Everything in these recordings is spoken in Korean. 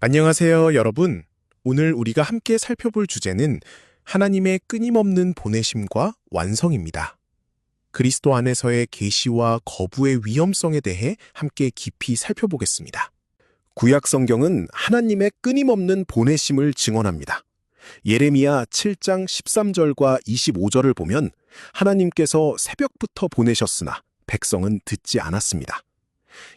안녕하세요, 여러분. 오늘 우리가 함께 살펴볼 주제는 하나님의 끊임없는 보내심과 완성입니다. 그리스도 안에서의 계시와 거부의 위험성에 대해 함께 깊이 살펴보겠습니다. 구약 성경은 하나님의 끊임없는 보내심을 증언합니다. 예레미야 7장 13절과 25절을 보면 하나님께서 새벽부터 보내셨으나 백성은 듣지 않았습니다.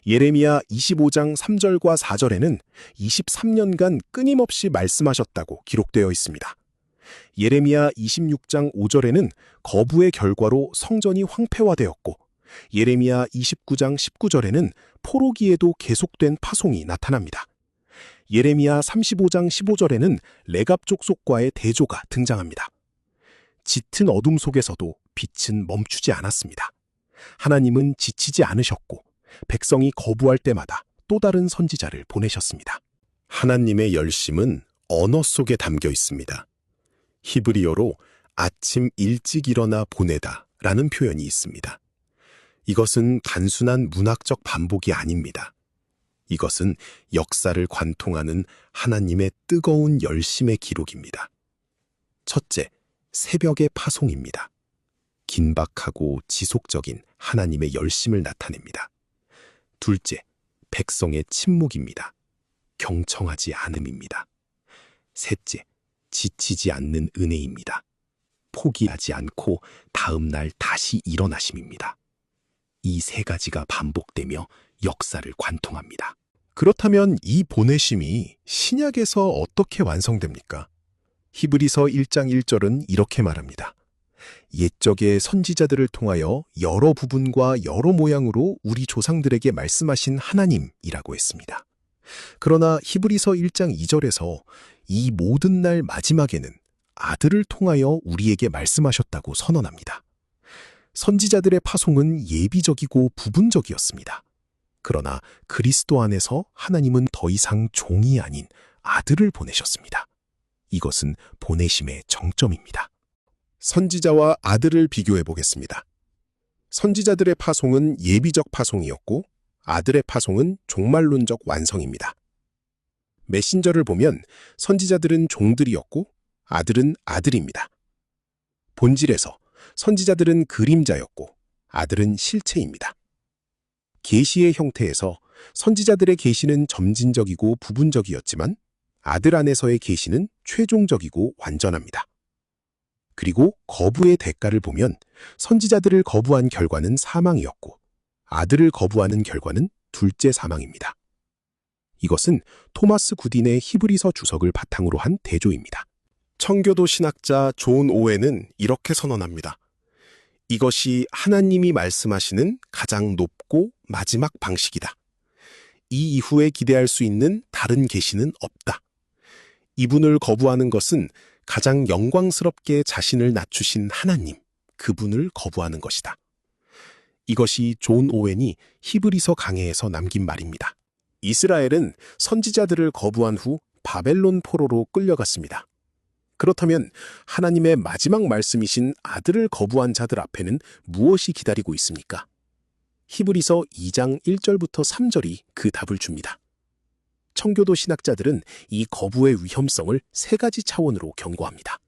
예레미야 25장 3절과 4절에는 23년간 끊임없이 말씀하셨다고 기록되어 있습니다. 예레미야 26장 5절에는 거부의 결과로 성전이 황폐화되었고, 예레미야 29장 19절에는 포로기에도 계속된 파송이 나타납니다. 예레미야 35장 15절에는 레갑 족속과의 대조가 등장합니다. 짙은 어둠 속에서도 빛은 멈추지 않았습니다. 하나님은 지치지 않으셨고 백성이 거부할 때마다 또 다른 선지자를 보내셨습니다. 하나님의 열심은 언어 속에 담겨 있습니다. 히브리어로 아침 일찍 일어나 보내다 라는 표현이 있습니다. 이것은 단순한 문학적 반복이 아닙니다. 이것은 역사를 관통하는 하나님의 뜨거운 열심의 기록입니다. 첫째, 새벽의 파송입니다. 긴박하고 지속적인 하나님의 열심을 나타냅니다. 둘째, 백성의 침묵입니다. 경청하지 않음입니다. 셋째, 지치지 않는 은혜입니다. 포기하지 않고 다음 날 다시 일어나심입니다. 이 세 가지가 반복되며 역사를 관통합니다. 그렇다면 이 보내심이 신약에서 어떻게 완성됩니까? 히브리서 1장 1절은 이렇게 말합니다. 옛적의 선지자들을 통하여 여러 부분과 여러 모양으로 우리 조상들에게 말씀하신 하나님이라고 했습니다. 그러나 히브리서 1장 2절에서 이 모든 날 마지막에는 아들을 통하여 우리에게 말씀하셨다고 선언합니다. 선지자들의 파송은 예비적이고 부분적이었습니다. 그러나 그리스도 안에서 하나님은 더 이상 종이 아닌 아들을 보내셨습니다. 이것은 보내심의 정점입니다. 선지자와 아들을 비교해 보겠습니다. 선지자들의 파송은 예비적 파송이었고 아들의 파송은 종말론적 완성입니다. 메신저를 보면 선지자들은 종들이었고 아들은 아들입니다. 본질에서 선지자들은 그림자였고 아들은 실체입니다. 계시의 형태에서 선지자들의 계시는 점진적이고 부분적이었지만 아들 안에서의 계시는 최종적이고 완전합니다. 그리고 거부의 대가를 보면 선지자들을 거부한 결과는 사망이었고 아들을 거부하는 결과는 둘째 사망입니다. 이것은 토마스 구딘의 히브리서 주석을 바탕으로 한 대조입니다. 청교도 신학자 존 오웬은 이렇게 선언합니다. 이것이 하나님이 말씀하시는 가장 높고 마지막 방식이다. 이 이후에 기대할 수 있는 다른 계시는 없다. 이분을 거부하는 것은 가장 영광스럽게 자신을 낮추신 하나님, 그분을 거부하는 것이다. 이것이 존 오웬이 히브리서 강해에서 남긴 말입니다. 이스라엘은 선지자들을 거부한 후 바벨론 포로로 끌려갔습니다. 그렇다면 하나님의 마지막 말씀이신 아들을 거부한 자들 앞에는 무엇이 기다리고 있습니까? 히브리서 2장 1절부터 3절이 그 답을 줍니다. 청교도 신학자들은 이 거부의 위험성을 세 가지 차원으로 경고합니다.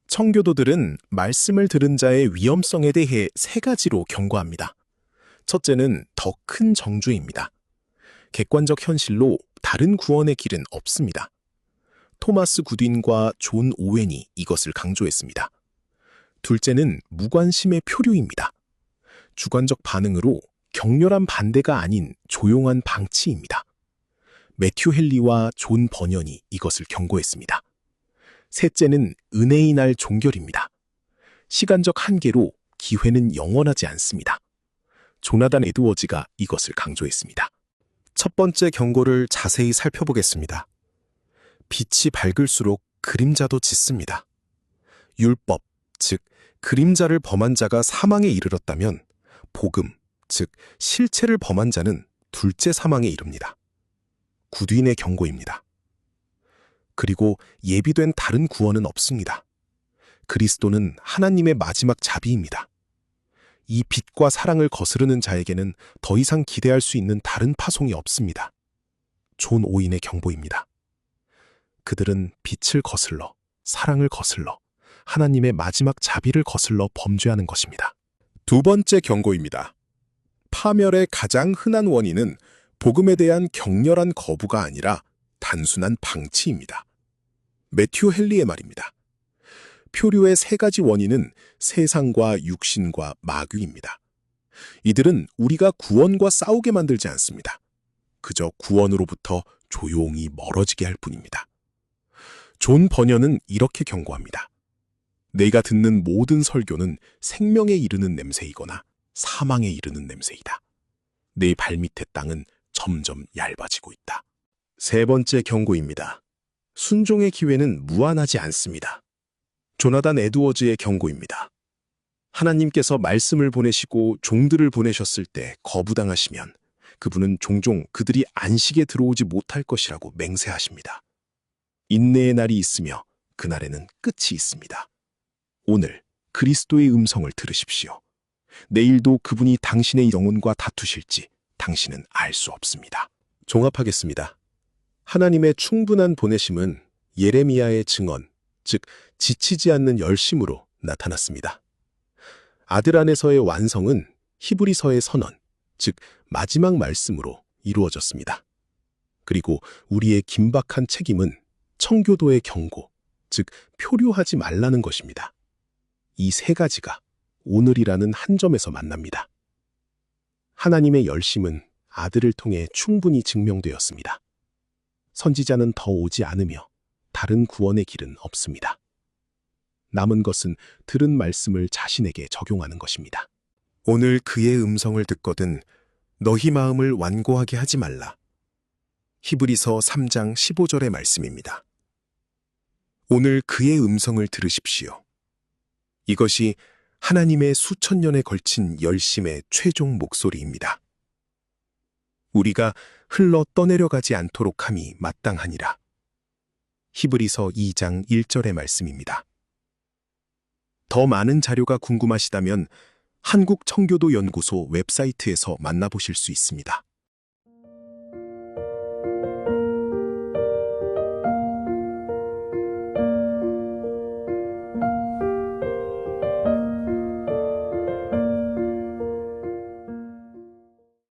청교도들은 말씀을 들은 자의 위험성에 대해 세 가지로 경고합니다. 첫째는 더 큰 정죄입니다. 객관적 현실로 다른 구원의 길은 없습니다. 토마스 구딘과 존 오웬이 이것을 강조했습니다. 둘째는 무관심의 표류입니다. 주관적 반응으로 격렬한 반대가 아닌 조용한 방치입니다. 매튜 헨리와 존 버년이 이것을 경고했습니다. 셋째는 은혜의 날 종결입니다. 시간적 한계로 기회는 영원하지 않습니다. 조나단 에드워즈가 이것을 강조했습니다. 첫 번째 경고를 자세히 살펴보겠습니다. 빛이 밝을수록 그림자도 짙습니다. 율법, 즉 그림자를 범한 자가 사망에 이르렀다면 복음, 즉 실체를 범한 자는 둘째 사망에 이릅니다. 구딘의 경고입니다. 그리고 예비된 다른 구원은 없습니다. 그리스도는 하나님의 마지막 자비입니다. 이 빛과 사랑을 거스르는 자에게는 더 이상 기대할 수 있는 다른 파송이 없습니다. 존 오윈의 경보입니다. 그들은 빛을 거슬러, 사랑을 거슬러, 하나님의 마지막 자비를 거슬러 범죄하는 것입니다. 두 번째 경고입니다. 파멸의 가장 흔한 원인은 복음에 대한 격렬한 거부가 아니라 단순한 방치입니다. 매튜 헨리의 말입니다. 표류의 세 가지 원인은 세상과 육신과 마귀입니다. 이들은 우리가 구원과 싸우게 만들지 않습니다. 그저 구원으로부터 조용히 멀어지게 할 뿐입니다. 존 버녀는 이렇게 경고합니다. 내가 듣는 모든 설교는 생명에 이르는 냄새이거나 사망에 이르는 냄새이다. 내 발밑의 땅은 점점 얇아지고 있다. 세 번째 경고입니다. 순종의 기회는 무한하지 않습니다. 조나단 에드워즈의 경고입니다. 하나님께서 말씀을 보내시고 종들을 보내셨을 때 거부당하시면 그분은 종종 그들이 안식에 들어오지 못할 것이라고 맹세하십니다. 인내의 날이 있으며 그날에는 끝이 있습니다. 오늘 그리스도의 음성을 들으십시오. 내일도 그분이 당신의 영혼과 다투실지 당신은 알 수 없습니다. 종합하겠습니다. 하나님의 충분한 보내심은 예레미야의 증언, 즉 지치지 않는 열심으로 나타났습니다. 아들 안에서의 완성은 히브리서의 선언, 즉 마지막 말씀으로 이루어졌습니다. 그리고 우리의 긴박한 책임은 청교도의 경고, 즉 표류하지 말라는 것입니다. 이 세 가지가 오늘이라는 한 점에서 만납니다. 하나님의 열심은 아들을 통해 충분히 증명되었습니다. 선지자는 더 오지 않으며 다른 구원의 길은 없습니다. 남은 것은 들은 말씀을 자신에게 적용하는 것입니다. 오늘 그의 음성을 듣거든 너희 마음을 완고하게 하지 말라. 히브리서 3장 15절의 말씀입니다. 오늘 그의 음성을 들으십시오. 이것이 하나님의 수천 년에 걸친 열심의 최종 목소리입니다. 우리가 흘러 떠내려가지 않도록 함이 마땅하니라. 히브리서 2장 1절의 말씀입니다. 더 많은 자료가 궁금하시다면 한국청교도연구소 웹사이트에서 만나보실 수 있습니다.